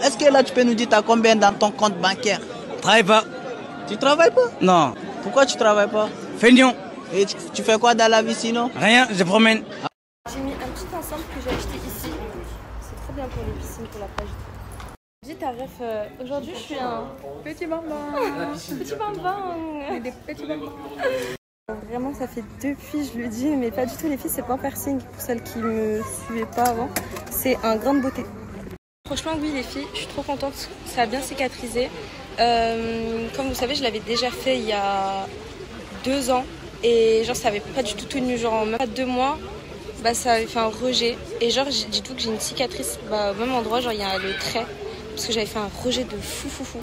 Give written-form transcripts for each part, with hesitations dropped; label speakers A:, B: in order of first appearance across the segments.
A: Est-ce que là tu peux nous dire t'as combien dans ton compte bancaire?
B: Travaille pas.
A: Tu travailles pas?
B: Non.
A: Pourquoi tu travailles pas?
B: Feignant.
A: Et tu fais quoi dans la vie sinon?
B: Rien, je promène.
C: J'ai mis un petit ensemble que j'ai acheté ici. C'est trop bien pour les piscines, pour la plage. Dis ta ref, aujourd'hui je suis un petit bambin. Petit bambin. Des petits bambins. Vraiment ça fait depuis je le dis, mais pas du tout les filles, c'est pas un piercing pour celles qui me suivaient pas avant. C'est un grain de beauté. Franchement oui les filles, je suis trop contente, ça a bien cicatrisé. Comme vous savez je l'avais déjà fait il y a 2 ans. Et genre ça avait pas du tout tenu, genre en même pas 2 mois, bah ça avait fait un rejet. Et genre dis-toi que j'ai une cicatrice, bah au même endroit, genre il y a le trait. Parce que j'avais fait un rejet de fou.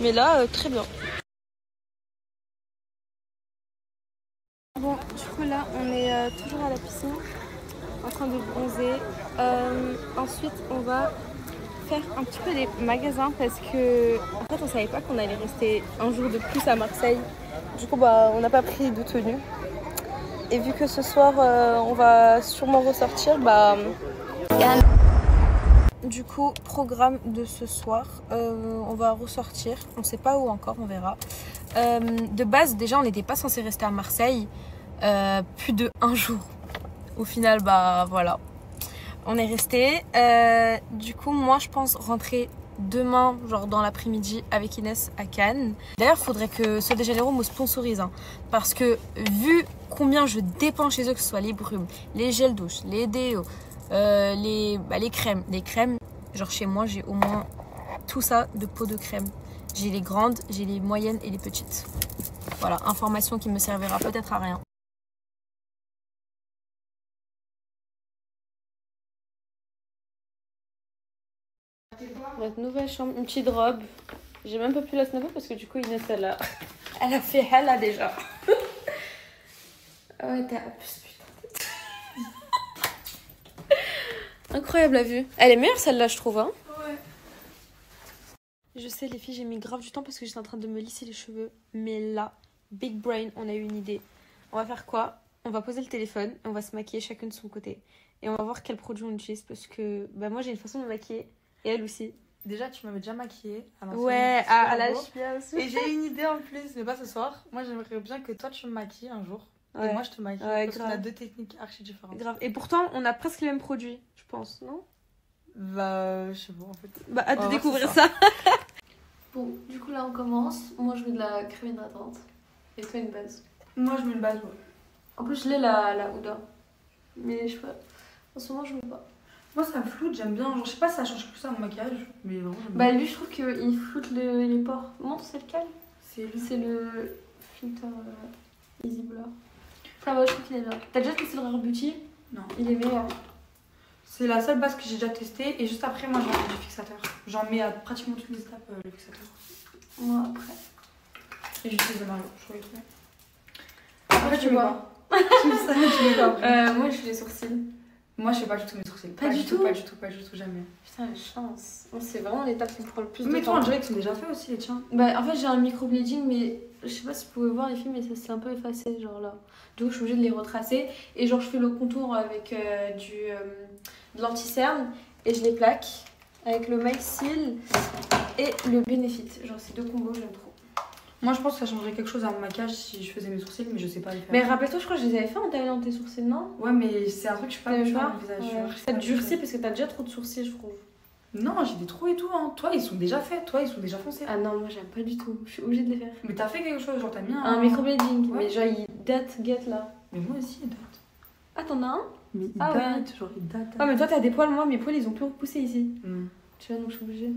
C: Mais là, très bien. Bon, du coup là, on est toujours à la piscine, en train de bronzer. Ensuite, on va faire un petit peu des magasins parce que en fait on savait pas qu'on allait rester un jour de plus à Marseille. Du coup bah on n'a pas pris de tenue. Et vu que ce soir on va sûrement ressortir, bah du coup programme de ce soir, on va ressortir, on sait pas où encore, on verra. De base déjà on n'était pas censé rester à Marseille plus de 1 jour. Au final bah voilà. On est resté. Du coup, moi, je pense rentrer demain, genre dans l'après-midi, avec Inès à Cannes. D'ailleurs, il faudrait que Sol de Janeiro me sponsorise. Hein, parce que vu combien je dépense chez eux, que ce soit les brumes, les gels douche, les déos, les crèmes. Les crèmes, genre chez moi, j'ai au moins tout ça de pots de crème. J'ai les grandes, j'ai les moyennes et les petites. Voilà, information qui me servira peut-être à rien. Notre nouvelle chambre, une petite robe. J'ai même pas pu la snapper parce que du coup Inès elle a fait elle déjà. Ouais t'as putain. Incroyable la vue. Elle est meilleure celle-là je trouve hein. Ouais. Je sais les filles j'ai mis grave du temps parce que j'étais en train de me lisser les cheveux. Mais là, big brain, on a eu une idée. On va faire quoi? On va poser le téléphone, on va se maquiller chacune de son côté. Et on va voir quel produit on utilise parce que bah moi j'ai une façon de me maquiller et elle aussi.
D: Déjà, tu m'avais déjà maquillée.
C: Ouais, à la cheville aussi.
D: Et j'ai une idée en plus, mais pas ce soir. Moi, j'aimerais bien que toi, tu me maquilles un jour. Ouais. Et moi, je te maquille. Ouais, parce qu'on a 2 techniques archi différentes.
C: Grave. Et pourtant, on a presque les mêmes produits, je pense, non?
D: Bah, je sais pas en fait.
C: Bah, hâte de découvrir ça. Bon, du coup, là, on commence. Moi, je mets de la crème hydratante. Et toi, une base.
D: Moi, je mets une base, ouais.
C: En plus, je l'ai la Huda. Mais je sais pas. En ce moment, je mets pas.
D: Moi ça me floute, j'aime bien. Genre, je sais pas si ça change plus ça mon maquillage, mais vraiment j'aime
C: bien.
D: Bah,
C: lui, je trouve qu'il floute les pores. Montre, c'est lequel? C'est le filtre Easy Blur. Enfin, moi, je trouve qu'il est bien. T'as déjà testé le Rare Beauty?
D: Non.
C: Il est meilleur.
D: C'est la seule base que j'ai déjà testée. Et juste après, moi, j'en mets du fixateur. J'en mets à pratiquement toutes les étapes le fixateur.
C: Moi, après.
D: Et j'utilise le Mario, je trouvais trop.
C: Après, tu vois.
D: Tu mets quoi après?
C: Moi, je fais les sourcils.
D: Moi, je fais pas du tout mes sourcils.
C: Pas du tout,
D: jamais.
C: Putain, la chance. C'est vraiment l'étape qui me prend le plus de temps.
D: Mais toi, on dirait qu'ils sont déjà faits aussi, les tiens.
C: Bah, en fait, j'ai un microblading, mais je sais pas si vous pouvez voir les films, mais ça s'est un peu effacé, genre là. Du coup, je suis obligée de les retracer. Et genre, je fais le contour avec de l'anti-cerne et je les plaque avec le Mycil et le Benefit. Genre, ces 2 combos, j'aime trop.
D: Moi, je pense que ça changerait quelque chose à mon maquillage si je faisais mes sourcils, mais je sais pas les faire.
C: Mais rappelle-toi, je crois que je les avais fait en taillant tes sourcils, non?
D: Ouais, mais c'est un truc que je suis pas habituée à mon visage.
C: Ouais. Ça te durcit parce que t'as déjà trop de sourcils, je trouve.
D: Non, j'ai des trous et tout. Hein. Toi, ils sont déjà faits. Toi, ils sont déjà foncés.
C: Ah non, moi, j'aime pas du tout. Je suis obligée de les faire.
D: Mais t'as fait quelque chose, genre t'as mis
C: un microblading.
D: Ouais.
C: Mais genre, il date, get là.
D: Mais moi aussi, il date.
C: Ah, t'en as un?
D: Mais il
C: date,
D: ouais. Genre il date.
C: Ah, mais toi, t'as des poils, moi, mes poils, ils ont plus repoussé ici. Tu vois, donc je suis obligée.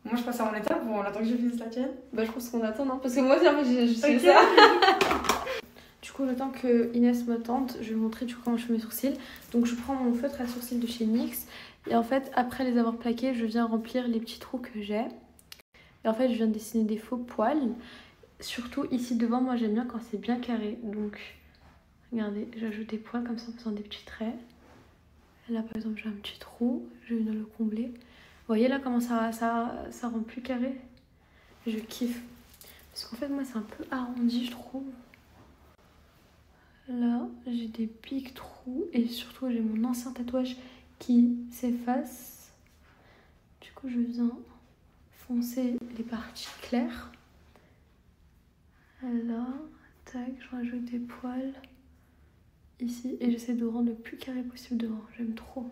D: Moi, je passe à mon étape ou on attend que je finisse la tienne?
C: Bah, je pense qu'on attend, non? Parce que moi, en fait, je sais ça. Du coup, le temps que Inès me tente, je vais vous montrer du coup comment je fais mes sourcils. Donc, je prends mon feutre à sourcils de chez NYX. Et en fait, après les avoir plaqués, je viens remplir les petits trous que j'ai. Et en fait, je viens dessiner des faux poils. Surtout ici devant, moi, j'aime bien quand c'est bien carré. Donc, regardez, j'ajoute des poils comme ça en faisant des petits traits. Là, par exemple, j'ai un petit trou. Je viens de le combler. Vous voyez là comment ça rend plus carré? Je kiffe. Parce qu'en fait, moi, c'est un peu arrondi, je trouve. Là, j'ai des pics trous. Et surtout, j'ai mon ancien tatouage qui s'efface. Du coup, je viens foncer les parties claires. Là, tac, je rajoute des poils ici et j'essaie de rendre le plus carré possible devant. J'aime trop.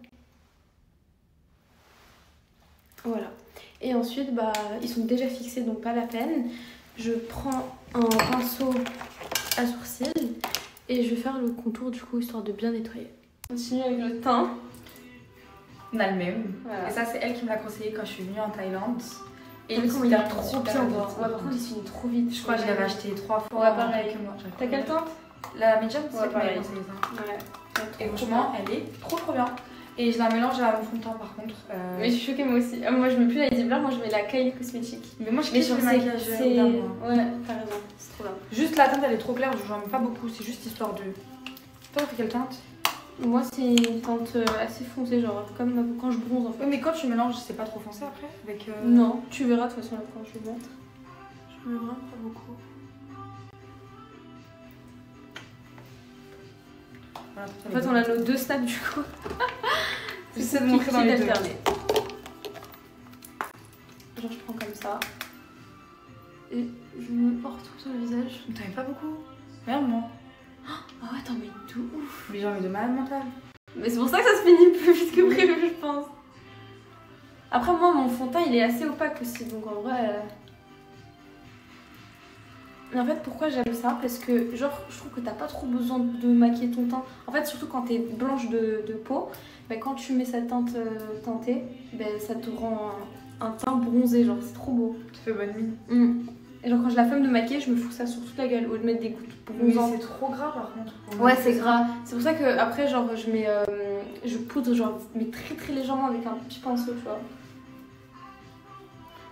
C: Voilà. Et ensuite, bah, ils sont déjà fixés, donc pas la peine. Je prends un pinceau à sourcils et je vais faire le contour du coup, histoire de bien nettoyer. On continue avec le teint.
D: On a le même.
C: Voilà.
D: Et ça, c'est elle qui me l'a conseillé quand je suis venue en Thaïlande. Et
C: il
D: il
C: est trop bien. Ouais, par contre, il se finit trop vite.
D: Je crois que je l'avais acheté 3 fois.
C: Ouais, pareil. T'as quelle teinte?
D: La medium, c'est
C: ouais,
D: pareil.
C: Ouais.
D: Et franchement, elle est trop bien. Et je la mélange à mon fond de teint par contre.
C: Mais je suis choquée moi aussi. Moi je mets plus la Easy Blur, moi je mets la Kylie Cosmetics.
D: Mais moi je kiffe le maquillage.
C: Ouais, t'as raison, c'est trop bien.
D: Juste la teinte elle est trop claire, j'en mets pas beaucoup, c'est juste histoire de. Toi t'as fait quelle teinte?
C: Moi c'est une teinte assez foncée, genre comme quand je bronze en fait.
D: Oui, mais quand tu mélanges, c'est pas trop foncé après avec,
C: Non, tu verras de toute façon quand je vais mettre.
D: Je mets vraiment pas beaucoup.
C: Voilà, en fait, on a nos 2 snaps du coup.
D: J'essaie de montrer dans les deux.
C: Genre, je prends comme ça. Et je me porte tout sur le visage.
D: Mais t'en mets pas beaucoup. Regarde moi.
C: Ah ouais, t'en mets de ouf.
D: Mais j'en mets de malade mental.
C: Mais c'est pour ça que ça se finit plus vite que prévu, je pense. Après, moi, mon fond de teint, il est assez opaque aussi. Donc en vrai. Mais en fait, pourquoi j'aime ça? Parce que, genre, je trouve que t'as pas trop besoin de maquiller ton teint. En fait, surtout quand t'es blanche de peau, bah, quand tu mets cette teinte teintée, bah, ça te rend un teint bronzé, genre, c'est trop beau.
D: Ça fait bonne mine.
C: Et genre, quand j'ai la flemme de maquiller, je me fous ça sur toute la gueule, au lieu de mettre des gouttes bronzantes.
D: Mais c'est trop gras par contre.
C: Ouais, c'est gras. C'est pour ça que après, genre, je mets, je poudre, genre, mais très légèrement avec un petit pinceau, tu vois.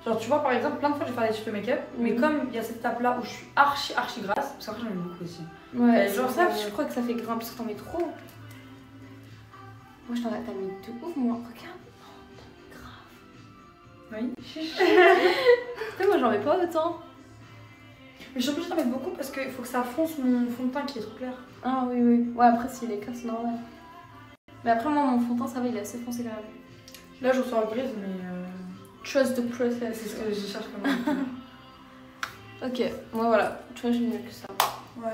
D: Genre tu vois par exemple plein de fois je vais faire des cheveux make-up mais comme il y a cette étape là où je suis archi grasse parce qu'après j'en mets beaucoup aussi.
C: Ouais, genre ça je crois que ça fait grimpe parce que t'en mets trop. Moi je t'en ai mis de ouf moi, regarde. Oh, t'en mets grave.
D: Oui.
C: Moi j'en mets pas autant.
D: Mais je suis obligée d'en mettre beaucoup parce qu'il faut que ça fonce mon fond de teint qui est trop clair.
C: Ah oui. Ouais après s'il est clair c'est normal. Mais après moi mon fond de teint ça va il est assez foncé quand même.
D: Là je ressors grise mais...
C: Trust the process.
D: C'est ce que je cherche comme
C: Ok, moi voilà, tu vois, j'ai mieux que ça.
D: Ouais.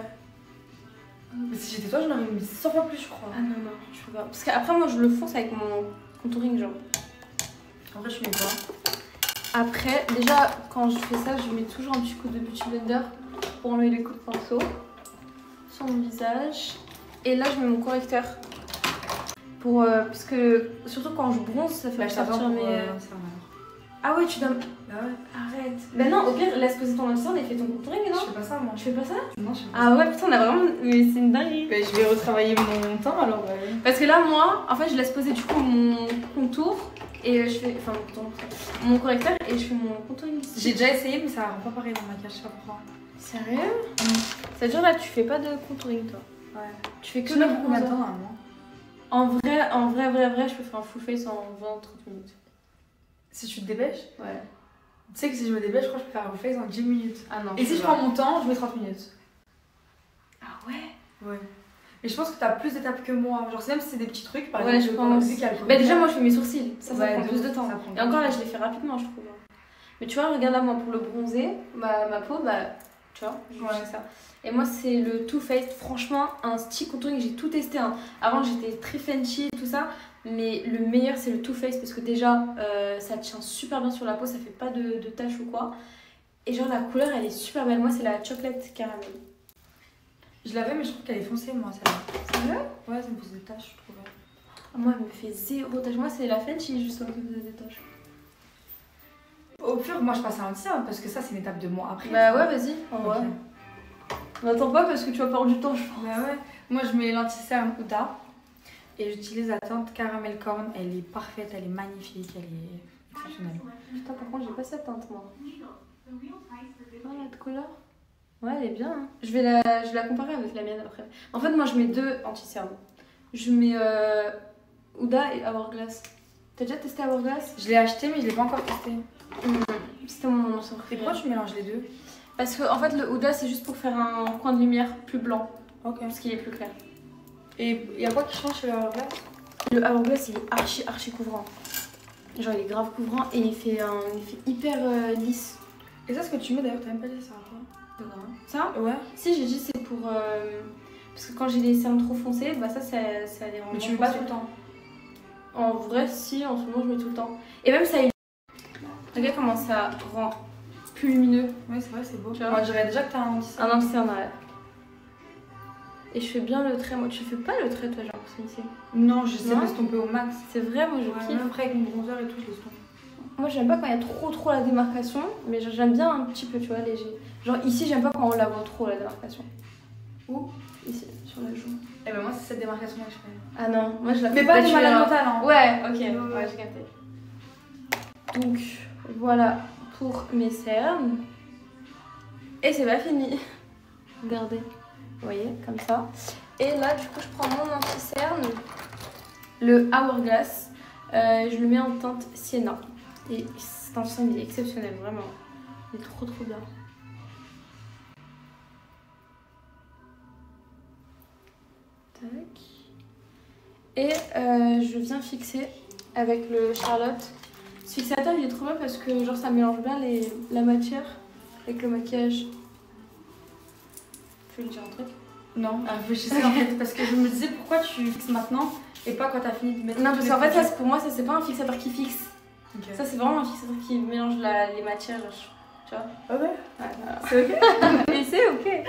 D: Mais si j'étais toi, j'en aurais mis 100 fois plus, je crois.
C: Ah non, je peux pas. Parce qu'après, moi, je le fonce avec mon contouring, genre.
D: En vrai, je mets quoi?
C: Après, déjà, quand je fais ça, je mets toujours un petit coup de Beauty Blender pour enlever les coups de pinceau sur mon visage. Et là, je mets mon correcteur. Pour, parce que, surtout quand je bronze, ça fait ressortir mes... Ah ouais, tu dois...
D: Bah ouais.
C: Arrête. Bah non, au pire, laisse poser ton lentille et fais ton contouring, non?
D: Je fais pas ça, moi.
C: Tu fais pas ça?
D: Non, je fais pas
C: ça. Ah ouais, putain, on a vraiment... Mais c'est une dinguerie.
D: Bah, je vais retravailler mon teint, alors.
C: Parce que là, moi, en fait, je laisse poser du coup mon contour et je fais... Enfin, mon correcteur et je fais mon contouring.
D: J'ai déjà essayé, mais ça rend pas pareil dans le maquillage, je sais pas pourquoi.
C: Sérieux? Ça veut dire là, tu fais pas de contouring, toi?
D: Ouais.
C: Tu fais que
D: Tu
C: le
D: mets combien de
C: bronzer.
D: temps, à moi?
C: En vrai, je peux faire un full face en 20-30 minutes.
D: Si tu te dépêches?
C: Ouais.
D: Tu sais que si je me dépêche, je crois que je peux faire un face en 10 minutes.
C: Ah non.
D: Et si je prends mon temps, je mets 30 minutes.
C: Ah ouais?
D: Ouais. Mais je pense que t'as plus d'étapes que moi. Genre, même si c'est des petits trucs, par
C: ouais,
D: exemple,
C: je pense. Bah, déjà, moi, je fais mes sourcils. Ça prend plus de temps. Et encore là, je les fais rapidement, je trouve. Mais tu vois, regarde là, moi, pour le bronzer, ma peau, bah, tu vois, je fais ça. Et moi, c'est le Too Faced. Franchement, un stick contouring, j'ai tout testé. Hein. Avant, j'étais très Fenty et tout ça. Mais le meilleur, c'est le Too Faced parce que déjà, ça tient super bien sur la peau, ça fait pas de taches ou quoi. Et genre, la couleur, elle est super belle. Moi, c'est la chocolate caramel.
D: Je l'avais, mais je trouve qu'elle est foncée, moi, celle-là.
C: Sérieux?
D: Ouais, ça me pose des taches, je trouvais.
C: Moi, elle me fait 0 taches. Moi, c'est la Fenty, justement, qui me faisait des taches.
D: Au pire, moi, je passe à l'anti-cerne parce que ça, c'est une étape de moi après.
C: Bah ouais, vas-y, en vrai.
D: Okay.
C: N'attends pas parce que tu vas perdre du temps, je pense.
D: Bah ouais. Moi, je mets l'anti-cerne Huda et j'utilise la teinte Caramel Corn. Elle est parfaite, elle est magnifique, elle est exceptionnelle.
C: Putain, par contre, j'ai pas cette teinte, moi. Oh, la couleur. Ouais, elle est bien. Hein. Je vais la comparer avec la mienne après. En fait, moi, je mets 2 anti-cernes. Je mets Huda et Hourglass. T'as déjà testé Hourglass?
D: Je l'ai acheté, mais je l'ai pas encore testé.
C: C'était mon ancien préféré.
D: Et pourquoi tu mélanges les deux?
C: Parce que, en fait, le Huda, c'est juste pour faire un coin de lumière plus blanc.
D: Ok.
C: Parce qu'il est plus clair.
D: Et il y a quoi qui change chez le Hourglass?
C: Le Hourglass, il est archi couvrant. Genre, il est grave couvrant et il fait hyper lisse.
D: Et ça, ce que tu mets d'ailleurs, t'as même pas dit ça à quoi?
C: Ça?
D: Ouais.
C: Si, j'ai dit c'est pour... parce que quand j'ai les cernes trop foncées, bah ça les rend.
D: Mais tu mets pas tout le temps.
C: En vrai, si, en ce moment, je mets tout le temps. Et même ça, regarde comment ça rend plus lumineux.
D: Ouais, c'est vrai, c'est beau.
C: Tu vois,
D: moi, je dirais déjà que t'as un anti-cerne.
C: Un anti-cerne, ouais. Et je fais bien le trait. Moi, tu fais pas le trait, toi, j'ai l'impression ici.
D: Non, j'essaie
C: Non.
D: de l'estomper au max.
C: C'est vrai, moi, je
D: Ouais,
C: kiffe.
D: même après avec mon bronzer et tout, je l'estompe.
C: Moi, j'aime pas quand il y a trop la démarcation, mais j'aime bien un petit peu, tu vois, léger. Genre ici, j'aime pas quand on la voit trop, la démarcation.
D: Où?
C: Ici, sur la joue.
D: Eh ben moi, c'est cette démarcation-là que je fais.
C: Ah non, moi je la
D: Mais
C: fais
D: pas de
C: tuer,
D: malade
C: hein.
D: mental, hein.
C: Ouais, ok, ouais, j'ai capté. Donc, voilà pour mes cernes. Et c'est pas fini. Regardez, vous voyez, comme ça. Et là, du coup, je prends mon anti-cerne, le Hourglass. Je le mets en teinte Sienna. Et cet anti-cerne, il est exceptionnel, vraiment. Il est trop bien. Tac. Et je viens fixer avec le Charlotte. Ce fixateur, il est trop bien parce que genre ça mélange bien la matière avec le maquillage. Tu veux lui dire un truc?
D: Non, réfléchissez en fait, parce que je me disais pourquoi tu fixes maintenant et pas quand t'as fini de mettre.
C: Non, parce qu'en fait, ça, pour moi, ça c'est pas un fixateur qui fixe.
D: Okay.
C: Ça, c'est vraiment un fixateur qui mélange les matières. Genre, tu vois?
D: Ah ouais?
C: Ouais,
D: C'est ok?
C: mais c'est ok.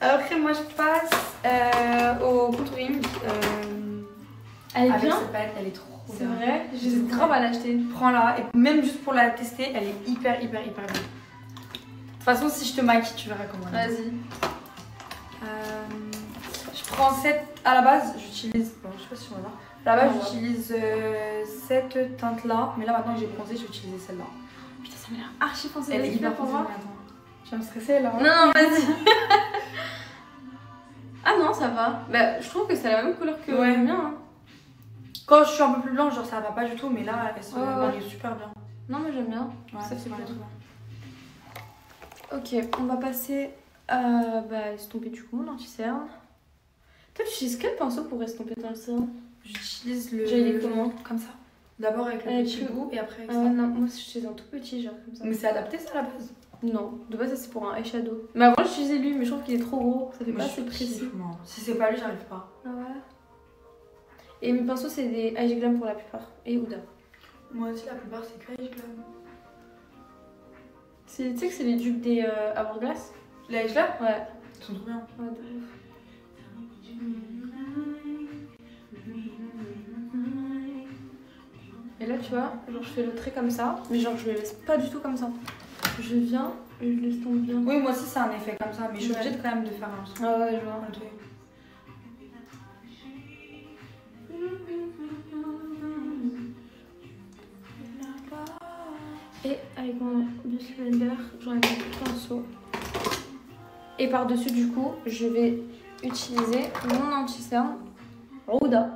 D: Après, moi je passe au contouring.
C: Elle est
D: avec
C: bien.
D: cette palette, elle est trop
C: C'est
D: bien.
C: vrai, j'hésite grave à l'acheter.
D: Prends-la et même juste pour la tester, elle est hyper bien. De toute façon, si je te maquille, tu verras comment elle est.
C: Vas-y.
D: Je prends cette. À la base, j'utilise. Bon, je sais pas si on va voir. À la base,
C: Ouais.
D: j'utilise cette teinte-là, mais là maintenant que j'ai bronzé, je vais utiliser celle-là.
C: Putain, ça m'a l'air archi foncé.
D: Elle est
C: Vas-y,
D: hyper
C: fais pour
D: foncée,
C: moi.
D: mais attends. Tu vas me stresser là?
C: Non, vas-y. Ah non, ça va. Bah, je trouve que c'est la même couleur que
D: Ouais.
C: le mien. Hein.
D: Quand je suis un peu plus blanche, genre ça va pas du tout, mais là, elle se
C: Ouais, ouais.
D: marie super bien.
C: Non, mais j'aime bien.
D: Ouais,
C: Ça fait
D: marie
C: plaisir.
D: trop bien.
C: Ok, on va passer à estomper du coup mon anti-cerne. Toi, tu utilises quel pinceau pour estomper ton cerne?
D: J'utilise le.
C: J'ai les comment?
D: Comme ça. D'abord avec le
C: Avec
D: petit
C: le-
D: bout et après avec
C: Ah
D: ça.
C: non, moi j'utilise un tout petit, genre comme ça.
D: Mais c'est adapté ça à la base.
C: Non, de base, ça c'est pour un eyeshadow. Mais avant, j'utilisais lui, mais je trouve qu'il est trop gros. Ça fait
D: Moi,
C: pas
D: je
C: assez précis.
D: kiffe, moi. Si c'est pas lui, j'arrive pas.
C: Ah ouais. Et mes pinceaux, c'est des Eyes Glam pour la plupart. Et Huda.
D: Moi aussi, la plupart, c'est que Eyes Glam.
C: Tu sais que c'est les dupes des Hourglass?
D: Les Eyes Glam,
C: Ouais.
D: ils sont trop bien.
C: Ouais, de ouf. Et là, tu vois, genre je fais le trait comme ça, mais genre je le laisse pas du tout comme ça. Je viens et je laisse tomber bien.
D: Oui, moi aussi, c'est un effet comme ça, mais je suis
C: Ouais.
D: obligée de quand même de faire un
C: Ah ouais, je vois.
D: un truc.
C: Et avec mon Beauty Blender, j'enlève le pinceau. Et par-dessus, du coup, je vais utiliser mon anti-cerne Huda.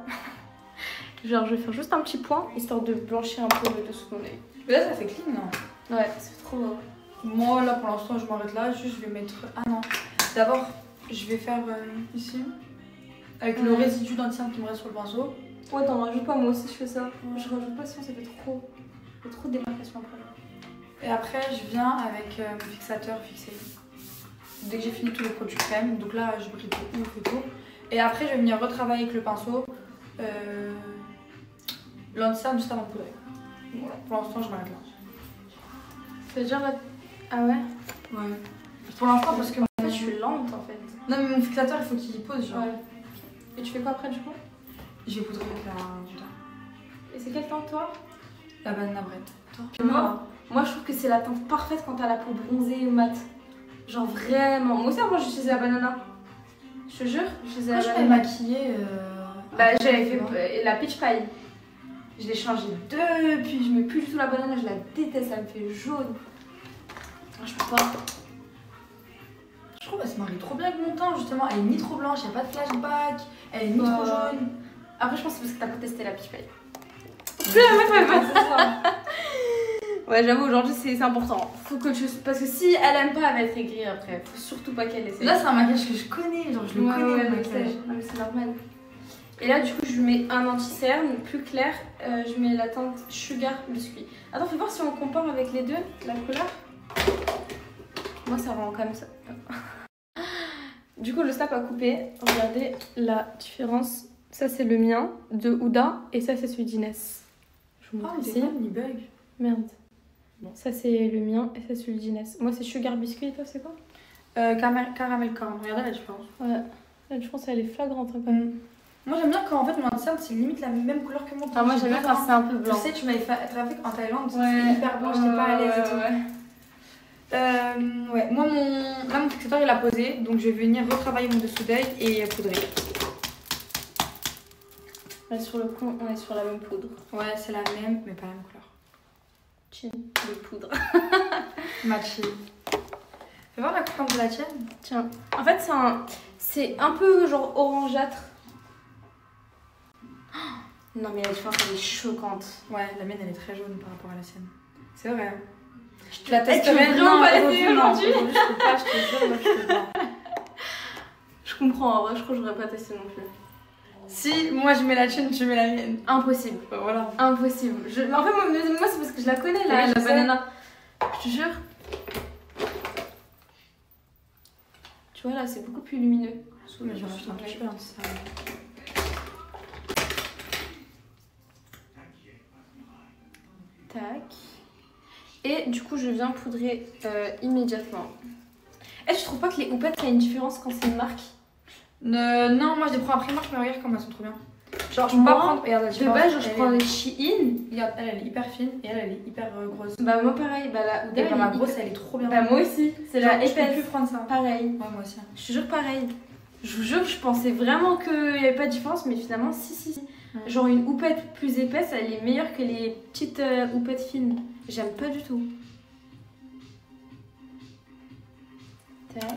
C: Genre, je vais faire juste un petit point, histoire de blanchir un peu le dessous de mon œil.
D: Mais là, ça fait clean, non?
C: Ouais, c'est trop beau.
D: Moi, là, pour l'instant, je m'arrête là. Juste, je vais mettre. Ah non. D'abord, je vais faire ici. Avec le
C: Ouais.
D: résidu d'anti-cerne qui me reste sur le pinceau.
C: Ouais, t'en rajoutes pas, moi aussi je fais ça. Je rajoute pas, sinon ça fait trop. Il y a trop de démarcation après.
D: Et après, je viens avec mon fixateur fixé. Dès que j'ai fini tous les produits crème, donc là, je brille tout, je fais tout. Et après, je vais venir retravailler avec le pinceau l'anti-cerne juste avant de poudrer. Voilà, pour l'instant, je m'arrête là.
C: Ça veut dire là. Ah ouais?
D: Ouais. Pour l'instant, parce que.
C: En fait, je suis lente en fait.
D: Non, mais mon fixateur, il faut qu'il pose, genre.
C: Ouais. Et tu fais quoi après du coup?
D: Je vais poudrer avec la.
C: Et c'est quelle teinte toi?
D: La banane bread. Toi?
C: Moi je trouve que c'est la teinte parfaite quand t'as la peau bronzée ou mat. Genre vraiment. Moi aussi avant j'utilisais la banana. Je te jure, j'utilisais
D: Quand
C: la
D: je
C: banana.
D: m'avais maquillée.
C: Bah j'avais fait la peach pie. Je l'ai changée depuis, je mets plus du tout la banane, je la déteste, elle me fait jaune. Ah, je peux pas.
D: Je trouve qu'elle se marie trop bien avec mon teint, justement. Elle est ni trop blanche, il n'y a pas de flashback, elle est ni trop jaune.
C: Après je pense que c'est parce que t'as pas testé la peach pie. Ouais, j'avoue, aujourd'hui c'est important. Faut que tu... Parce que si elle aime pas, elle va être aigrie après. Faut surtout pas qu'elle essaie.
D: Là, c'est un maquillage que je connais, genre je le connais,
C: ouais,
D: le
C: je
D: maquillage.
C: sais. Non, mais c'est normal. Et là, du coup, je mets un anti-cerne plus clair. Je mets la teinte Sugar Biscuit. Attends, fais voir si on compare avec les deux, la couleur. Moi, ça rend comme ça. Du coup, le snap a coupé. Regardez la différence. Ça, c'est le mien de Huda et ça, c'est celui d'Inès. Je vous montre ici.
D: Il bug.
C: Merde. Bon, ça, c'est le mien et ça, c'est celui d'Inès. Moi, c'est Sugar Biscuit et toi, c'est quoi?
D: Caramel corn. Regardez la différence.
C: Ouais. La différence, elle est flagrante hein, quand même.
D: Moi, j'aime bien quand en fait mon anti-cerne c'est limite la même couleur que mon teint.
C: Ah, moi, j'aime bien quand c'est un peu blanc.
D: Tu sais, tu m'avais fait en Thaïlande.
C: Ouais.
D: C'était hyper blanc, j'étais pas à l'aise et tout. Ouais, moi là mon fixateur il a posé, donc je vais venir retravailler mon dessous d'œil et poudrer.
C: Là sur le coup on est sur la même poudre.
D: Ouais, c'est la même mais pas la même couleur.
C: Chin de poudre.
D: Matchy. Fais voir la couleur de la tienne.
C: Tiens, en fait c'est un peu genre orangeâtre. Non mais la différence elle est choquante.
D: Ouais, la mienne elle est très jaune par rapport à la sienne. C'est vrai.
C: Je la testerai vraiment pas l'essayer aujourd'hui.
D: Je peux pas, je te jure, moi je peux pas.
C: Je comprends, en vrai, je crois que j'aurais pas testé non plus.
D: Si moi je mets la tienne, tu mets la mienne.
C: Impossible.
D: Bah, voilà.
C: Impossible. Mais en fait, moi c'est parce que je la connais là,
D: Ouais,
C: la banana. Je te jure. Tu vois là, c'est beaucoup plus lumineux.
D: Mais je vais racheter un petit peu, hein, ça.
C: Tac. Et du coup, je viens poudrer immédiatement. Est-ce que tu trouves pas que les houppettes, il y a une différence quand c'est une marque?
D: Non, moi je les prends à Primark, mais regarde comme elles sont trop bien. Genre, je peux pas prendre. Regarde la
C: de
D: différence.
C: base, genre, je prends les Shein.
D: Regarde, elle est hyper fine et elle est hyper grosse.
C: Bah, moi pareil. Bah, la
D: Et la grosse, elle est trop bien.
C: Bah, moi aussi. C'est la
D: Je peux
C: épaisse.
D: plus prendre ça.
C: Pareil.
D: Ouais, moi aussi.
C: Je te jure, pareil. Je vous jure, je pensais vraiment qu'il n'y avait pas de différence, mais finalement, si. Genre, une houppette plus épaisse, elle est meilleure que les petites houpettes fines. J'aime pas du tout. Tac.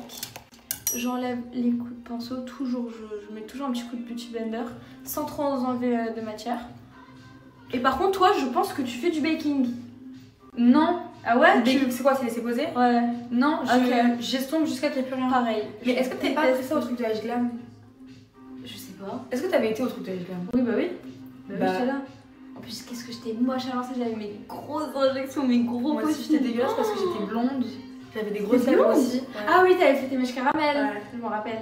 C: J'enlève les coups de pinceau, toujours, je mets toujours un petit coup de beauty blender sans trop enlever de matière. Et par contre, toi, je pense que tu fais du baking.
D: Non.
C: Ah ouais?
D: C'est quoi, c'est laissé poser?
C: Ouais.
D: Non,
C: Ok.
D: j'estompe jusqu'à qu'il n'y ait plus rien.
C: Pareil.
D: Mais est-ce que t'es pas appris ça au truc de H Glam?
C: Je sais pas.
D: Est-ce que t'avais été au truc de H Glam?
C: Oui, bah oui.
D: Bah.
C: Oui, j'étais là. En plus, qu'est-ce que j'étais moche à l'ancienne, j'avais mes grosses injections, mes gros
D: Moi aussi,
C: postils.
D: j'étais dégueulasse parce que j'étais blonde. J'avais des grosses
C: T'étais
D: lèvres
C: blonde?
D: aussi. Ouais.
C: Ah oui, t'avais fait tes mèches caramel.
D: Ouais.
C: Je me rappelle.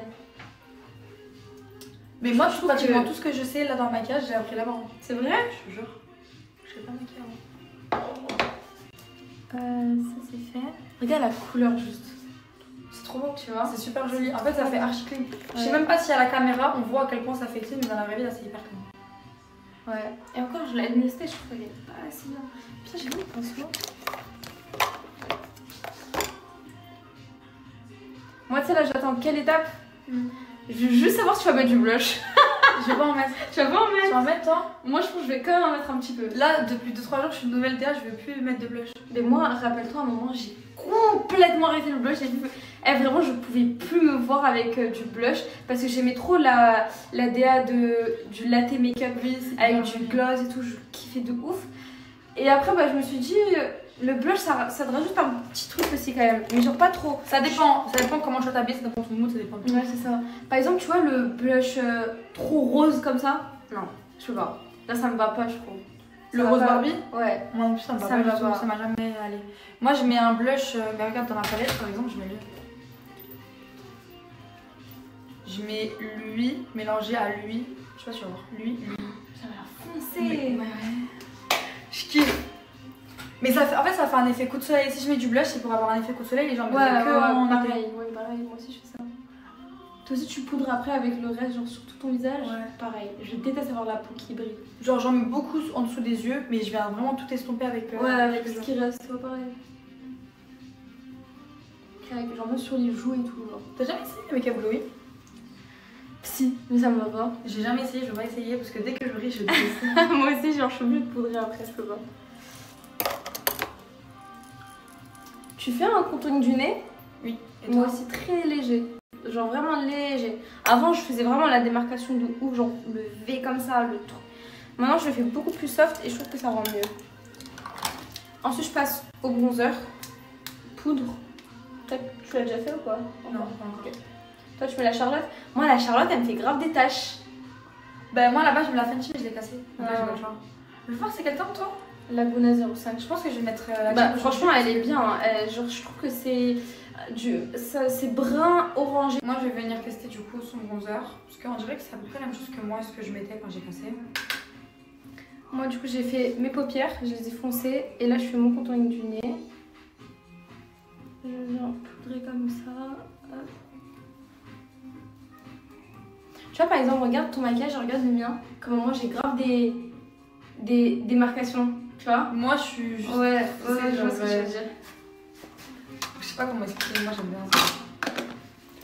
D: Mais moi, je trouve pratiquement
C: que-
D: tout ce que je sais là dans le maquillage, j'ai appris là-bas.
C: C'est vrai?
D: Je te jure. Je sais pas maquiller avant.
C: Ça c'est fait. Regarde la couleur juste.
D: C'est trop beau,
C: Tu vois?
D: c'est super joli. En fait, ça fait archi clean. Je sais
C: Ouais.
D: même pas si à la caméra on voit à quel point ça fait clean, mais dans la vraie vie, là, c'est hyper clean.
C: Ouais. Et encore, je l'ai administré, je trouve qu'elle est pas assez bien. Putain, j'ai mis le pansement. Moi, tu sais, là, j'attends quelle étape? Je veux juste savoir si tu vas mettre du blush.
D: Je vais pas en mettre.
C: Tu vas pas en
D: Tu
C: mettre?
D: vas en mettre, toi?
C: Moi, je pense que je vais quand même en mettre un petit peu.
D: Là, depuis 2-3 jours, je suis une nouvelle DA, je veux plus mettre de blush.
C: Mais moi, rappelle-toi, à un moment, j'ai complètement arrêté le blush. Vraiment, je pouvais plus me voir avec du blush parce que j'aimais trop la DA du latte make-up avec du gloss et tout. Je kiffais de ouf. Et après, bah, je me suis dit, le blush, ça te rajoute un petit truc aussi quand même. Mais genre pas trop.
D: Ça dépend comment tu vas t'habiller, ça dépend de ton mood, ça dépend de tout.
C: Ouais, c'est ça. Par exemple, tu vois, le blush trop rose comme ça. Non, je peux pas. Là, ça me va pas, je trouve.
D: Le
C: Ça
D: rose
C: va pas.
D: Barbie?
C: Ouais.
D: Moi en plus, ça me va
C: Ça
D: pas
C: me
D: du
C: va
D: tout,
C: pas.
D: ça m'a jamais allé. Moi, je mets un blush, mais regarde dans ma palette par exemple, je mets lui. Je mets lui mélangé à lui. Je sais pas si tu vas voir. Lui.
C: Ça va foncer.
D: Ouais. Je kiffe. Mais ça fait, en fait, ça fait un effet coup de soleil. Si je mets du blush, c'est pour avoir un effet coup de soleil. Les gens me
C: Ouais,
D: disent que en été.
C: pareil. Ouais, pareil. Moi aussi, je fais ça. Toi aussi, tu poudres après avec le reste, genre sur tout ton visage?
D: Ouais.
C: Pareil. Je déteste avoir la peau qui brille.
D: Genre, j'en mets beaucoup en dessous des yeux, mais je viens vraiment tout estomper avec.
C: Ouais, avec
D: ce
C: ce
D: que
C: qui reste, c'est pas pareil. Avec, genre même sur les joues et tout, genre.
D: T'as jamais essayé le make-up glowy?
C: Si, mais ça me va pas.
D: J'ai jamais essayé, je veux pas essayer parce que dès que je brille, je déteste.
C: Moi aussi, genre, je suis obligée de poudrer après, je peux pas. Tu fais un contouring du nez?
D: Oui. Et
C: Moi
D: toi?
C: aussi, très léger. Genre vraiment léger. Avant, je faisais vraiment la démarcation de ouf, genre le V comme ça, le truc. Maintenant, je le fais beaucoup plus soft et je trouve que ça rend mieux. Ensuite, je passe au bronzer. Poudre. Tu l'as déjà fait ou quoi?
D: Non, pas encore.
C: Toi, tu mets la Charlotte. Moi, la Charlotte, elle me fait grave des taches.
D: Bah moi là-bas je me la Fenty mais je l'ai cassée. Donc là
C: Ah.
D: j'ai pas le choix. Je veux voir c'est quel temps toi?
C: Laguna 05.
D: Je pense que je vais mettre la
C: Bah,
D: jean
C: franchement, elle est bien. Hein. Genre, je trouve que c'est brun orangé.
D: Moi je vais venir tester du coup son bronzer. Parce qu'on dirait que c'est à peu près la même chose que moi ce que je mettais quand j'ai cassé.
C: Moi, du coup, j'ai fait mes paupières, je les ai foncées. Et là, je fais mon contouring du nez. Je viens poudrer comme ça. Hop. Tu vois, par exemple, regarde ton maquillage, regarde le mien. Comment moi, j'ai grave des marcations. Tu vois?
D: Moi je suis juste.
C: Ouais,
D: je sais,
C: je vois ce que
D: genre,
C: je veux dire.
D: Je sais pas comment expliquer, moi j'aime bien ça.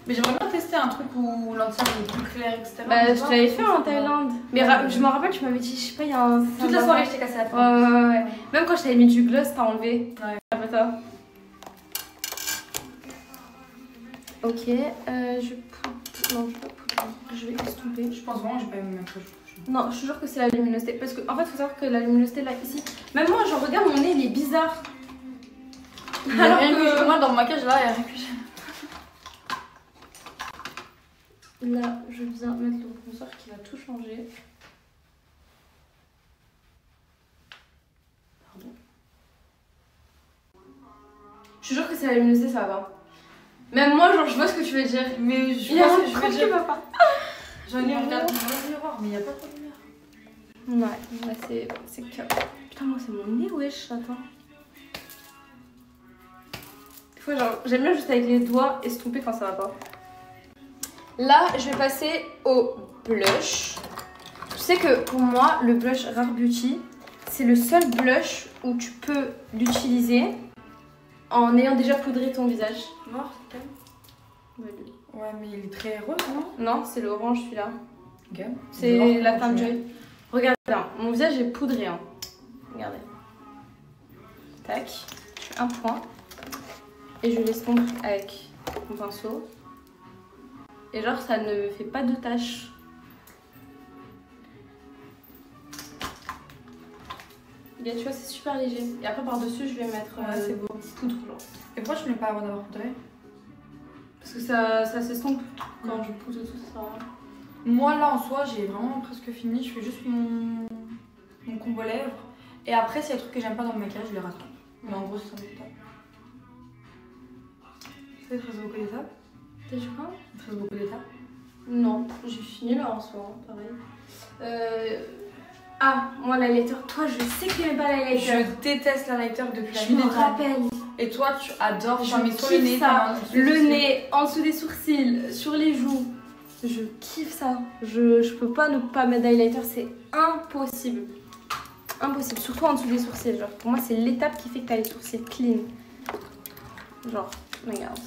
D: Mais j'aimerais bien tester un truc où l'entière est plus claire, etc.
C: Bah, je te l'avais fait en Thaïlande. Mais
D: Ouais.
C: je me rappelle, tu m'avais dit, je sais pas, il y a un.
D: Toute la soirée je t'ai cassé la tête.
C: Ouais. Même quand je t'avais mis du gloss, t'as enlevé.
D: Ouais.
C: Après ça. Ok, je poudre. Non, je vais pas poudrer. Je vais estomper.
D: Je pense vraiment que je vais pas me mettre le jour.
C: Non, je te jure que c'est la luminosité. Parce qu'en fait, faut savoir que la luminosité là, ici. Même moi, je regarde mon nez, il est bizarre.
D: Il y a rien que moi dans mon maquillage là, il y a rien que j'aime.
C: Là, je viens mettre le bronzer qui va tout changer. Pardon. Je te jure que c'est la luminosité, ça va pas. Même moi, genre, je vois ce que tu veux dire.
D: Mais je
C: Il y a
D: pense
C: un
D: que je
C: truc
D: vais
C: qui
D: dire.
C: va pas.
D: J'en ai regardé dans le miroir, mais il n'y a pas trop de lumière.
C: Ouais, c'est que. Putain, moi, c'est mon nez, wesh, attends. Des fois, genre, j'aime bien juste avec les doigts estomper quand ça va pas. Là, je vais passer au blush. Tu sais que pour moi, le blush Rare Beauty, c'est le seul blush où tu peux l'utiliser en ayant déjà poudré ton visage.
D: Noir, c'est calme. Ouais, mais il est très rose, non?
C: Non, c'est l'orange celui-là.
D: Ok.
C: C'est la teinte jolie. Regardez, là, mon visage est poudré. Hein. Regardez. Tac. Je fais un point. Et je l'estompe avec mon pinceau. Et genre, ça ne fait pas de taches. Et tu vois, c'est super léger. Et après, par-dessus, je vais mettre
D: c'est beau.
C: poudre. Genre.
D: Et pourquoi tu ne mets pas avant d'avoir poudré?
C: Parce que ça s'estompe quand je poudre tout ça.
D: Moi là en soi, j'ai vraiment presque fini. Je fais juste mon combo lèvres. Et après, s'il y a des trucs que j'aime pas dans le maquillage, je les rattrape. Mais en gros, c'est ça l'étape. Ça te reste beaucoup d'étapes?
C: T'as dit quoi?
D: Il te reste beaucoup d'étapes?
C: Non, j'ai fini là en soi, pareil. Ah, moi l'highlighter, toi je sais que t'aimais pas l'highlighter.
D: Je déteste l'highlighter depuis la
C: Je me
D: nuit des temps.
C: rappelle.
D: Et toi, tu adores.
C: Je
D: Enfin, mais toi,
C: kiffe
D: le nez,
C: ça.
D: t'as un-
C: Le nez, en dessous des sourcils, sur les joues. Je kiffe ça. Je peux pas ne pas mettre d'highlighter, c'est impossible. Impossible, surtout en dessous des sourcils. Genre, pour moi, c'est l'étape qui fait que t'as les sourcils clean. Genre, regarde.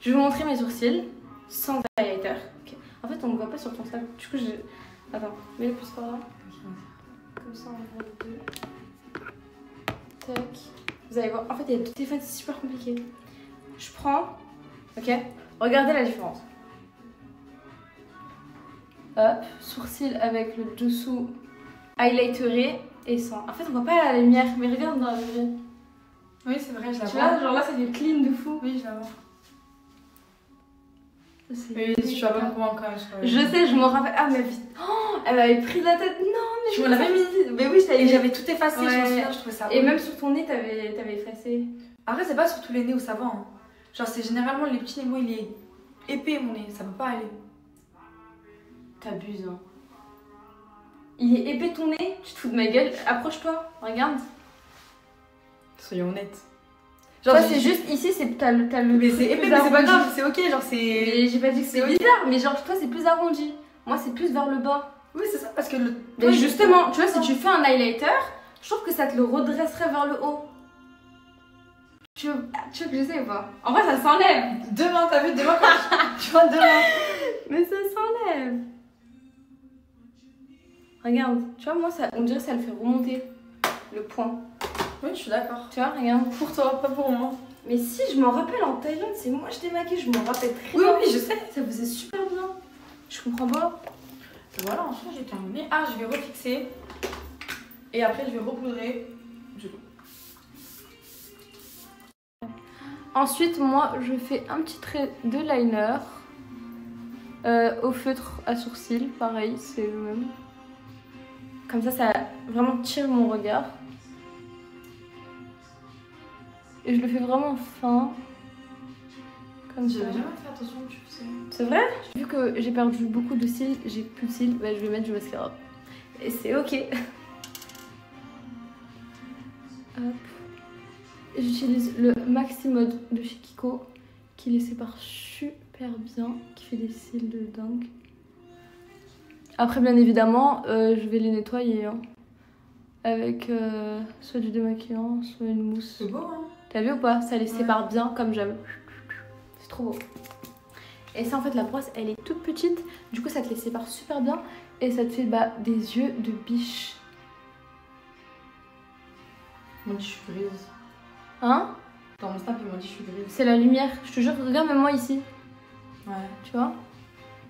C: Je vais vous montrer mes sourcils sans highlighter. Okay. En fait, on ne voit pas sur ton sable. Du coup, je. Attends, mets-le plus par là. Comme ça, on voit les deux. Tac. Vous allez voir. En fait, il y a deux téléphones, c'est super compliqué. Je prends. Ok. Regardez la différence. Hop, sourcil avec le dessous highlighteré et sans. En fait, on voit pas la lumière, mais regarde dans la lumière.
D: Oui, c'est vrai, je la
C: Tu
D: vois.
C: vois, genre là, ça fait clean de fou.
D: Oui, je la vois.
C: C'est-
D: Oui, tu vas pas me convaincre quand même.
C: Je sais, je m'en rappelle. Ah, mais vite. Oh, elle m'avait pris la tête. Non, mais
D: Je me l'avais mis.
C: Mais oui, je t'avais
D: Et
C: mis.
D: j'avais tout effacé, je
C: Ouais.
D: me souviens, je trouvais ça.
C: Et même sur ton nez, t'avais effacé.
D: Après, c'est pas sur tous les nez où ça va. Hein. Genre, c'est généralement les petits nez, moi, il est épais mon nez, ça peut pas aller.
C: T'abuses, hein. Il est épais ton nez. Tu te fous de ma gueule. Approche-toi. Regarde.
D: Soyons honnêtes.
C: Toi,
D: j'ai-
C: c'est juste ici, t'as le.
D: Mais
C: truc
D: c'est épais,
C: plus
D: mais c'est pas
C: arrondi.
D: grave, c'est ok, genre c'est.
C: Mais j'ai pas dit que c'est
D: C'est
C: bizarre, mais genre toi c'est plus arrondi. Moi c'est plus vers le bas.
D: Oui, c'est ça, parce que le.
C: Mais justement, tu vois, si tu fais un highlighter, je trouve que ça te le redresserait vers le haut. Tu veux que j'essaie ou pas? En vrai, ça s'enlève.
D: Demain, t'as vu, demain, quand tu vois, demain.
C: Mais ça s'enlève. Regarde, tu vois, moi ça, on dirait que ça le fait remonter le point.
D: Oui, je suis d'accord.
C: Tu vois, regarde.
D: Pour toi, pas pour moi.
C: Mais si, je m'en rappelle en Thaïlande, c'est moi je t'ai maquillée, je m'en rappelle très
D: Oui,
C: bien.
D: oui, je sais.
C: Ça faisait super bien. Je comprends pas.
D: Et voilà, en soi, j'ai terminé. Ah, je vais refixer. Et après, je vais repoudrer. C'est tout.
C: Ensuite, moi, je fais un petit trait de liner. Au feutre à sourcils, pareil, c'est le même. Comme ça vraiment tire mon regard. Et je le fais vraiment fin. Comme ça.
D: J'avais jamais fait attention, tu sais.
C: C'est vrai? Vu que j'ai perdu beaucoup de cils, j'ai plus de cils, bah, je vais mettre du mascara. Et c'est ok. Hop. J'utilise le Maxi Mode de chez Kiko, qui les sépare super bien, qui fait des cils de dingue. Après, bien évidemment, je vais les nettoyer. Hein, avec soit du démaquillant, soit une mousse.
D: C'est beau, hein?
C: T'as vu ou pas? Ça les sépare bien comme j'aime. C'est trop beau. Et ça, en fait, la brosse, elle est toute petite. Du coup, ça te les sépare super bien. Et ça te fait des yeux de biche.
D: Ils m'ont dit je suis grise.
C: Hein?
D: Dans mon snap, ils m'ont dit je suis grise.
C: C'est la lumière. Je te jure, regarde même moi ici.
D: Ouais.
C: Tu vois?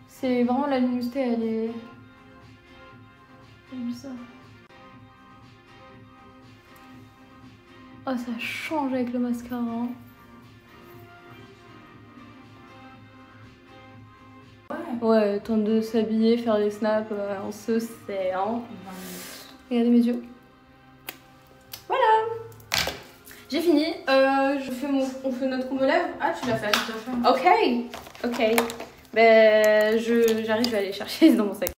C: C'est vraiment la luminosité, elle est... C'est bizarre. Oh, ça change avec le mascara. Hein. Ouais, temps de s'habiller, faire des snaps, on se sait, hein. Regardez mes yeux. Voilà. J'ai fini. On fait notre combo lèvres. Ah, tu l'as fait. Ok. Ben, j'arrive, je vais aller chercher dans mon sac.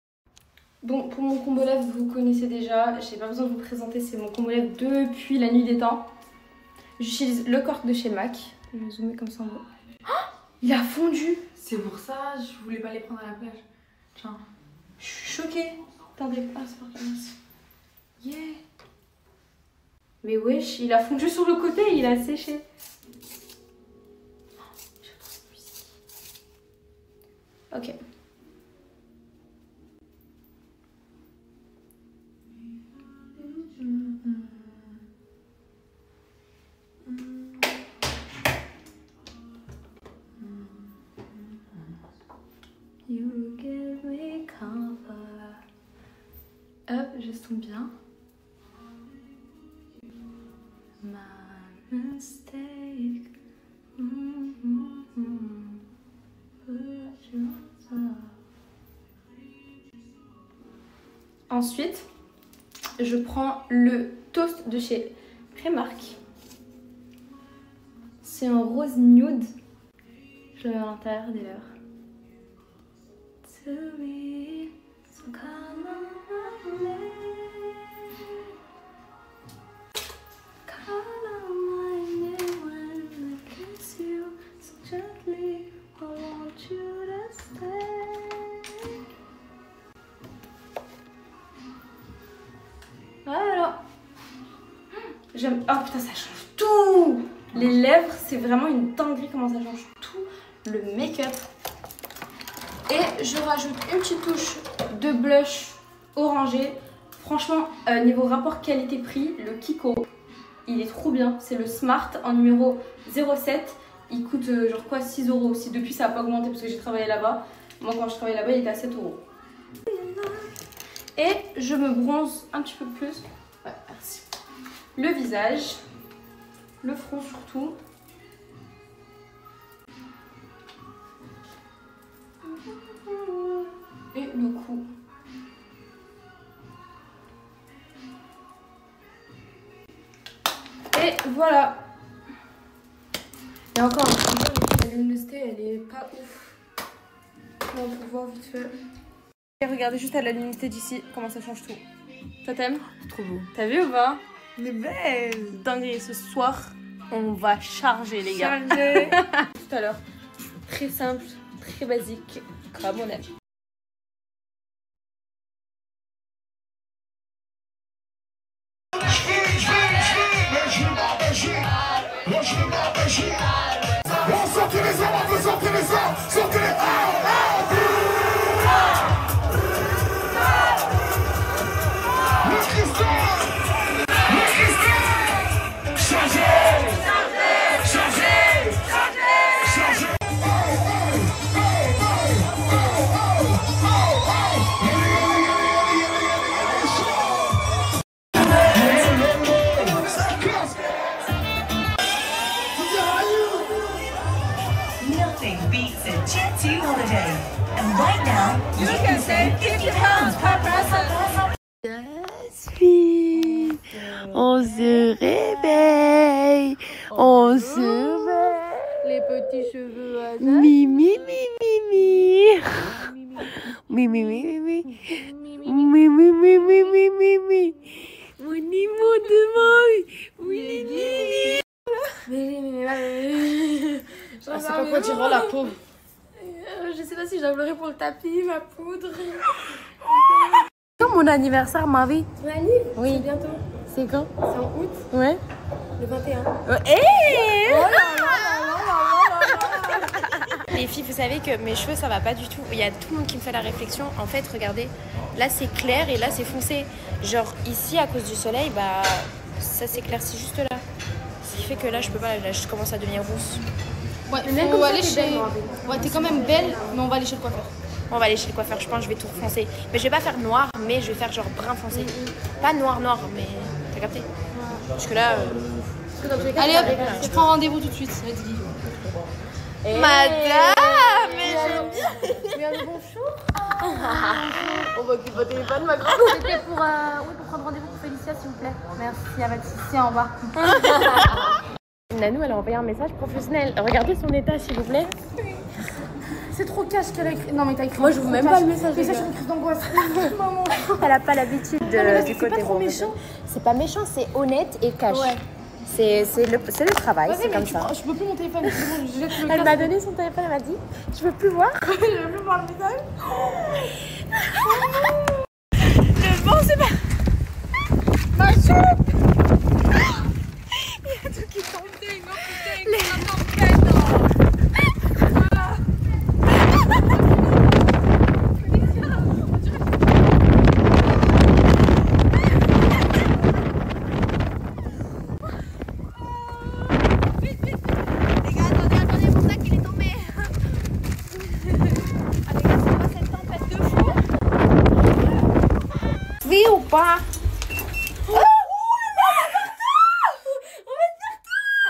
C: Bon, pour mon combo lèvres, vous connaissez déjà. J'ai pas besoin de vous présenter, c'est mon combo lèvres depuis la nuit des temps. J'utilise le cork de chez MAC. Je vais zoomer comme ça en bas. Oh, il a fondu.
D: C'est pour ça, je voulais pas les prendre à la plage. Tiens.
C: Je suis choquée. Attendez. Ah, c'est parti. Yeah. Mais wesh, il a fondu sur le côté et il a séché. Oh, j'ai trop de musique. Ok. You give me comfort. Hop, je tombe bien. My mistake. Ensuite, je prends le toast de chez Primark. C'est un rose nude. Je le mets à l'intérieur des lèvres. To me, so come on my name. Call on my name when I kiss you so gently. I want you to stay. Voilà. J'aime. Oh putain, ça change tout. Les lèvres, c'est vraiment une dinguerie comment ça change tout. Le make-up. Et je rajoute une petite touche de blush orangé. Franchement, niveau rapport qualité-prix, le Kiko, il est trop bien. C'est le Smart en numéro 07. Il coûte genre quoi, 6 €. Si depuis ça n'a pas augmenté parce que j'ai travaillé là-bas. Moi quand je travaillais là-bas, il était à 7 €. Et je me bronze un petit peu plus. Ouais, merci. Le visage, le front surtout. Et le cou. Et voilà. Et encore, la luminosité, elle est pas ouf. Là, on peut voir vite fait. Et regardez juste à la luminosité d'ici, comment ça change tout. Ça t'aime?
A: Trop beau.
C: T'as vu ou pas?
A: Elle est belle.
C: Dinguerie, ce soir, on va charger les gars.
D: Chargé.
C: Tout à l'heure. Très simple, très basique, comme on aime.
B: Sortez les armes, sortez les armes, sortez les armes. Le cristal, chargez, chargez, chargez.
E: se réveille. On se réveille.
C: Les petits cheveux à
E: Mi, mi, mi, mi, mi. Mi, mi, mi, mi, mi. Mi, mi, mi, mi, mi, mi, mi. Mon niveau de moi. Oui,
C: Ah, c'est pas quoi dire la pauvre. Je sais pas si je dois pleurer pour le tapis, ma poudre. Quand mon anniversaire, ma vie.
F: Ton anniv,
C: Oui.
F: c'est bientôt.
C: C'est quand?
F: C'est en août,
C: Ouais.
F: le 21.
E: Les filles, vous savez que mes cheveux, ça va pas du tout. Il y a tout le monde qui me fait la réflexion. En fait, regardez, là c'est clair et là c'est foncé. Genre ici, à cause du soleil, bah ça s'éclaircit juste là. Ce qui fait que là, je peux pas. Là, je commence à devenir rousse.
C: Ouais,
F: même
C: faut
F: comme ça,
C: aller
F: t'es
C: chez.
F: belle, moi.
C: Ouais, t'es quand même belle, mais on va aller chez le coiffeur.
E: On va aller chez le coiffeur. Je pense que je vais tout refoncer. Mais je vais pas faire noir, mais je vais faire genre brun foncé. Pas noir, mais t'as capté. Parce que là.
C: Allez hop, je prends rendez-vous tout de suite. Let's go.
E: Madame, mais j'aime bien.
F: Bien le bonjour.
E: On m'occupe au téléphone, ma grande.
F: C'était pour prendre rendez-vous pour Félicia, s'il vous plaît. Merci, à votre ici en bas.
E: Nanou, elle a envoyé un message professionnel. Regardez son état, s'il vous plaît.
F: C'est trop cash qu'elle a écrit. Non, mais t'as écrit.
C: Moi, je vous mets même pas le message.
F: Mais ça, c'est une crise d'angoisse. Maman.
E: Elle a pas l'habitude du
F: C'est
E: côté
F: pas trop
E: bon.
F: méchant.
E: C'est pas méchant, c'est honnête et cash.
F: Ouais.
E: C'est le travail,
F: Vas-y,
E: c'est
F: mais
E: comme ça.
F: je peux plus mon téléphone. C'est bon, je jette le
E: Elle m'a
F: casque.
E: donné son téléphone, elle m'a dit je veux plus voir.
F: Je veux plus voir le message.
E: Le vent, c'est pas. Ma soupe. Il y a tout qui tombe. Oui ou pas? Oh,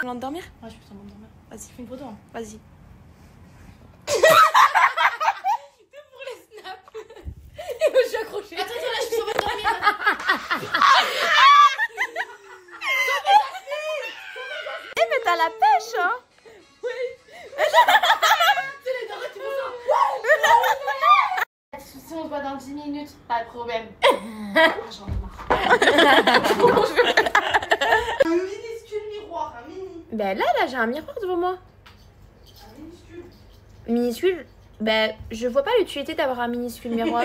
E: on va dormir?
F: Ouais, je peux seulement dormir.
E: Vas-y,
F: Fais une photo. Hein.
E: vas-y.
F: Je suis accrochée. Attends, là, je suis en train de dormir.
E: Eh, mais t'as la pêche, hein?
F: Si on se voit dans 10 minutes, pas de problème. J'en ai marre. Un minuscule miroir, un mini.
E: Ben là, j'ai un miroir devant moi.
F: Un minuscule.
E: Minuscule? Ben, je vois pas l'utilité d'avoir un minuscule miroir.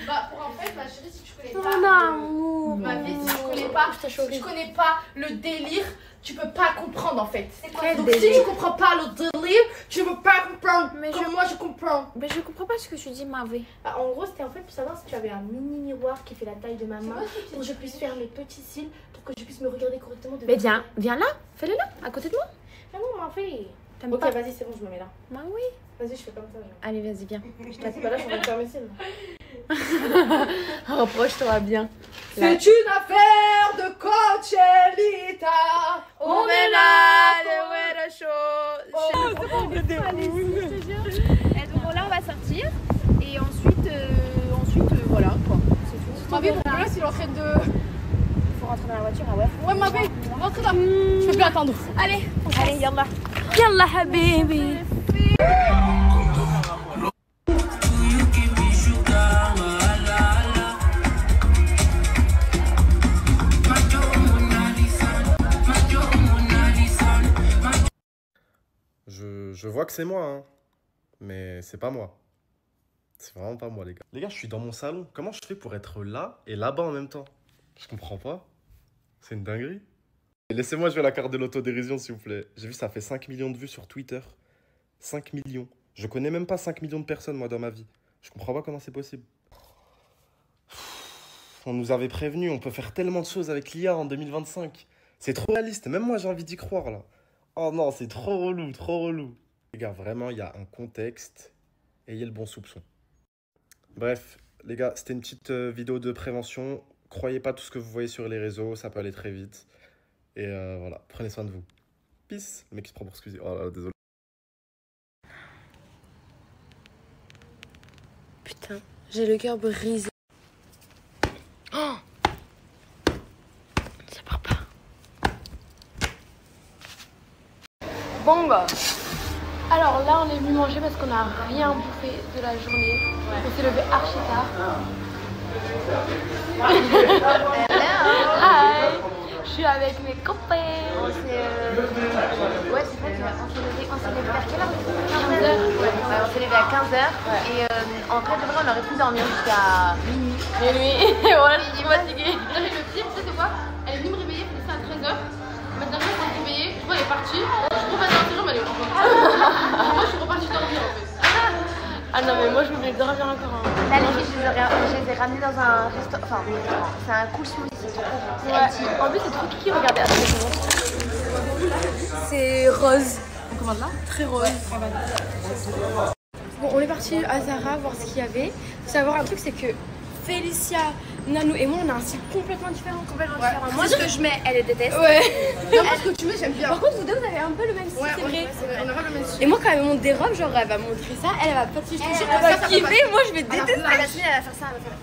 F: Bah, pour en fait, ma chérie, si tu connais pas.
E: Mon amour.
F: Ma vie, si tu connais pas le délire, tu peux pas comprendre en fait.
E: Quel
F: Donc
E: délire?
F: si tu comprends pas le délire, tu peux pas comprendre
E: Mais
F: comme moi je comprends.
E: Ben, je comprends pas ce que tu dis, Mavé.
F: Bah, en gros, c'était en fait pour savoir si tu avais un mini miroir qui fait la taille de ma main pour que je puisse faire mes petits cils, pour que je puisse me regarder correctement.
E: Mais viens là, fais-le là, à côté de moi.
F: Ah non, mais en fait.
E: T'aimes
F: Ok,
E: pas?
F: vas-y, c'est bon, je me mets là.
E: Bah oui.
F: Vas-y, je fais comme ça. Genre.
E: Allez, vas-y, viens.
F: Bah, c'est pas là, je suis en train de faire mes cils.
E: Rapproche-toi bien.
F: C'est une affaire de Coachelita.
E: On est là, le weather show. Et donc là, on va sortir. Et ensuite, voilà quoi. C'est tout.
C: Ma vie, mon gosse, il est en train de.
E: Faut rentrer dans la voiture, ah ouais.
C: Ouais, ma vie, rentre là. Je peux plus attendre.
E: Allez, yallah. Yallah, habibi.
G: Je vois que c'est moi, hein. Mais c'est pas moi. C'est vraiment pas moi, les gars. Les gars, je suis dans mon salon. Comment je fais pour être là et là-bas en même temps? Je comprends pas. C'est une dinguerie. Laissez-moi jouer la carte de l'autodérision, s'il vous plaît. J'ai vu, ça fait 5 millions de vues sur Twitter. 5 millions. Je connais même pas 5 millions de personnes, moi, dans ma vie. Je comprends pas comment c'est possible. On nous avait prévenu, on peut faire tellement de choses avec l'IA en 2025. C'est trop réaliste. Même moi, j'ai envie d'y croire, là. Oh non, c'est trop relou, trop relou. Les gars, vraiment, il y a un contexte. Ayez le bon soupçon. Bref, les gars, c'était une petite vidéo de prévention. Croyez pas tout ce que vous voyez sur les réseaux, ça peut aller très vite. Et voilà, prenez soin de vous. Peace. Le mec qui se prend pour excuser. Oh là là, désolé.
E: Putain, j'ai le cœur brisé. Oh,
F: Bon bah. Alors là, on est venu manger parce qu'on n'a rien bouffé de la journée. On s'est levé archi tard. Hi. Je suis avec mes copains.
E: Ouais, c'est vrai qu'on s'est levé vers quelle heure?
F: 15h.
E: Ouais, on s'est levé à 15h et en vrai de vrai on aurait pu dormir jusqu'à minuit.
F: Et voilà, je suis fatiguée. Le pire, tu sais c'est quoi? Elle est venue me réveiller, elle fait ça à 13h. Maintenant, je suis réveillée, je vois elle est partie. Je trouve à l'intérieur, mais elle est encore. Moi, je suis repartie dormir en fait. Ah non, mais moi, je voulais dormir encore. Hein.
E: Là, les filles, je les ai ramenées dans un restaurant. Enfin, c'est un cool smoothie, c'est trop bon.
F: Ouais. En plus, c'est trop kiki, regardez. C'est rose. On commande là? Très rose. Bon, on est parti à Zara voir ce qu'il y avait. Faut savoir un truc, c'est que Félicia, Nanou et moi, on a un style complètement différent.
E: Moi, ce que je mets, elle les déteste.
F: Ouais. Non, moi, ce que tu mets, j'aime bien. Par contre, vous deux, vous avez un peu le même style, c'est vrai. On a pas le même style. Et moi, quand elle me montre des robes, genre, elle va montrer ça, elle va pas te toucher, elle va kiffer, moi, je vais détester.
E: Elle va faire ça, elle va faire.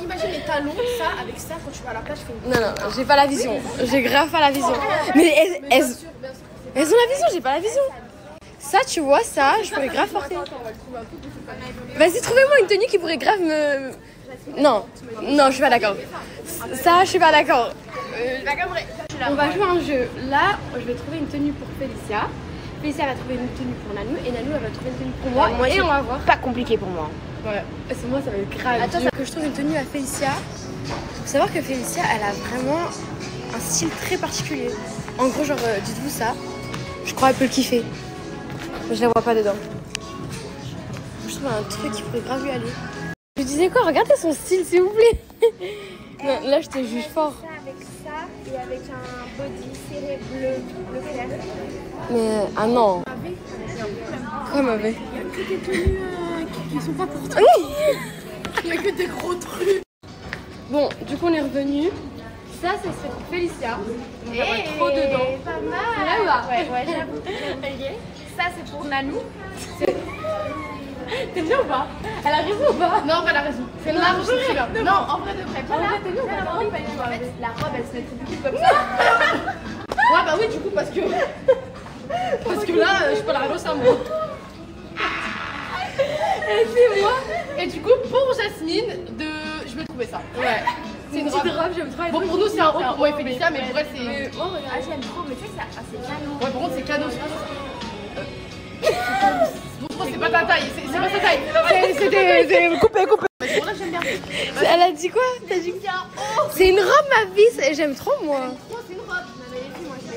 F: Imagine les talons, ça, avec ça, quand tu vas à la plage, je fais une... Non, j'ai pas la vision. J'ai grave pas la vision. Mais elles ont la vision, j'ai pas la vision. Ça, tu vois, ça, je pourrais grave porter. Vas-y, trouvez-moi une tenue qui pourrait grave me... Non, je suis pas d'accord. Ça, je suis pas d'accord. On va jouer à un jeu. Là, je vais trouver une tenue pour Félicia. Félicia va trouver une tenue pour Nanou. Et Nanou, elle va trouver une tenue pour moi. Et on va voir.
E: Pas compliqué pour moi.
F: Ouais, parce que moi, ça va être grave. Attends, que je trouve une tenue à Félicia. Faut savoir que Félicia, elle a vraiment un style très particulier. En gros, genre, dites-vous ça. Je crois qu'elle peut le kiffer. Mais je la vois pas dedans. Je trouve un truc qui pourrait grave lui aller. Je disais quoi? Regardez son style, s'il vous plaît. Non, là, je te juge fort.
E: Avec ça et avec un body serré bleu clair.
F: Mais, ah non. Quoi, mauvais? Il y a que des tenues qui sont pas pour toi. Il y a que des gros trucs. Bon, du coup, on est revenu. Ça, c'est pour Félicia. On va trop dedans.
E: Pas mal.
F: C'est là ou là?
E: Ouais, j'avoue. Ça, c'est pour Nanou.
F: T'aimes bien ou pas? Elle a raison ou pas? Non, elle a raison. C'est large, c'est celui-là. Non, en vrai de vrai. Pas là. En fait, la robe, elle se met beaucoup comme ça. Ouais, bah oui, du coup, parce que là, je peux la ramasser à moi. Et c'est moi. Et du coup, pour Jasmine, je vais trouver ça. Ouais. C'est une petite robe, j'aime trop. Bon, pour nous, c'est un haut pour moi et Félicia, mais pour elle, c'est.
E: Ah, j'aime trop, mais tu sais, c'est canon.
F: Ouais, par contre, c'est cadeau. Bon, c'est pas ta taille, c'est pas ta taille. C'est coupé. Mais bon, là, j'aime bien. Elle a dit quoi? T'as dit c'est une robe, ma vie. J'aime trop, moi. C'est une robe.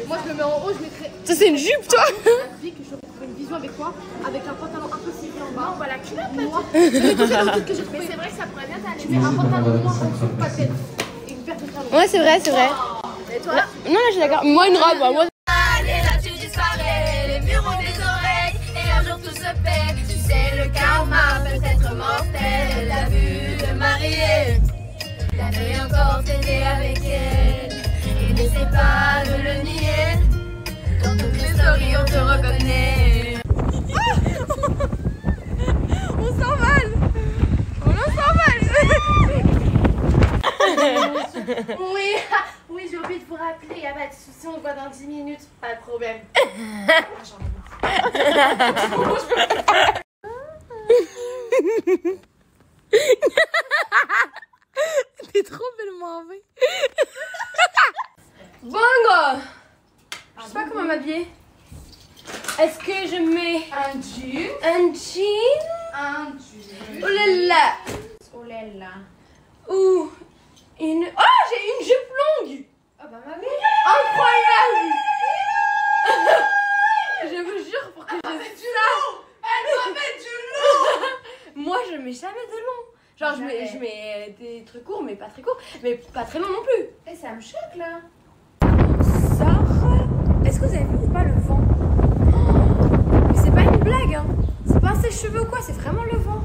F: Moi, je le mets en haut, je mettrais. Ça, c'est une jupe, toi? Je dis que je ferai une vision avec toi, avec un pantalon un peu serré en bas.
E: On voit la culotte.
F: Mais c'est vrai que ça pourrait bien t'aller. Tu mets un pantalon noir en dessous de ta tête et une paire de talons. Ouais, c'est vrai.
E: Et toi?
F: Non, là, je suis d'accord. Moi, une robe, moi.
E: Allez, là, tu disparais. Les murs ont des oreilles. Et un jour, tout se paie. Tu sais, le karma peut être mortel. La vue de marier. T'avais encore t'aider avec elle. Et n'essaie pas de le nier. Dans toutes les stories, on te reconnaît.
F: On s'envole.
E: Oui, j'ai oublié de vous rappeler. Y'a pas de soucis, on se voit dans 10 minutes. Pas de problème.
F: T'es trop bellement en vrai. Bongo. Je sais pas comment m'habiller. Est-ce que je mets un jean? Oh là là. Ou une... Oh, j'ai une jupe longue. Oh bah ma vie. Incroyable. Je vous jure pour que je mette du long. Elle doit mettre du long. Moi, je mets jamais de long. Genre, je mets des trucs courts, mais pas très courts. Mais pas très longs non plus.
E: Et ça me choque là.
F: Est-ce que vous avez vu ou pas le vent? Mais c'est pas une blague, hein. C'est pas ses cheveux ou quoi, c'est vraiment le vent.